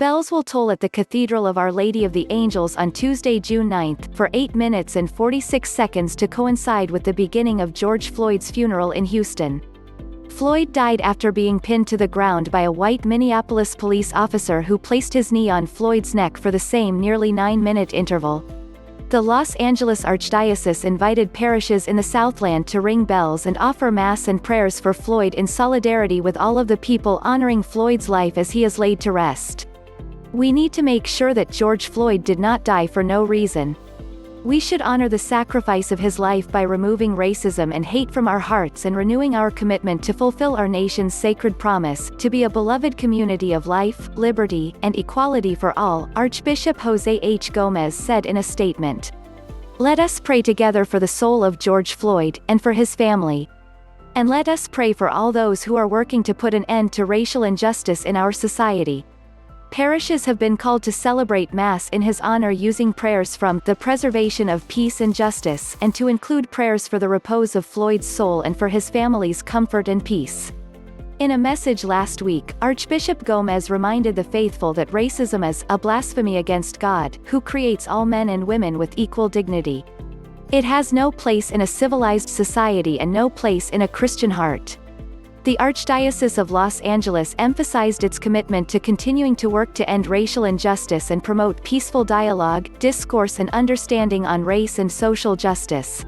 Bells will toll at the Cathedral of Our Lady of the Angels on Tuesday, June 9, for 8 minutes and 46 seconds to coincide with the beginning of George Floyd's funeral in Houston. Floyd died after being pinned to the ground by a white Minneapolis police officer who placed his knee on Floyd's neck for the same nearly 9-minute interval. The Los Angeles Archdiocese invited parishes in the Southland to ring bells and offer mass and prayers for Floyd in solidarity with all of the people honoring Floyd's life as he is laid to rest. We need to make sure that George Floyd did not die for no reason. We should honor the sacrifice of his life by removing racism and hate from our hearts and renewing our commitment to fulfill our nation's sacred promise, to be a beloved community of life, liberty, and equality for all, Archbishop Jose H. Gomez said in a statement. Let us pray together for the soul of George Floyd, and for his family. And let us pray for all those who are working to put an end to racial injustice in our society. Parishes have been called to celebrate Mass in his honor using prayers from the preservation of peace and justice, and to include prayers for the repose of Floyd's soul and for his family's comfort and peace. In a message last week, Archbishop Gomez reminded the faithful that racism is a blasphemy against God, who creates all men and women with equal dignity. It has no place in a civilized society and no place in a Christian heart. The Archdiocese of Los Angeles emphasized its commitment to continuing to work to end racial injustice and promote peaceful dialogue, discourse and understanding on race and social justice.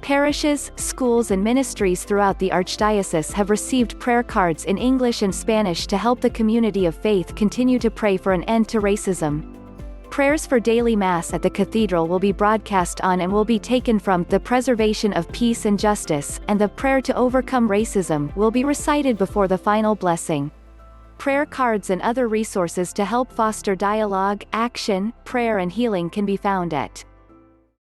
Parishes, schools and ministries throughout the Archdiocese have received prayer cards in English and Spanish to help the community of faith continue to pray for an end to racism. Prayers for daily Mass at the Cathedral will be broadcast on and will be taken from the preservation of peace and justice, and the prayer to overcome racism will be recited before the final blessing. Prayer cards and other resources to help foster dialogue, action, prayer and healing can be found at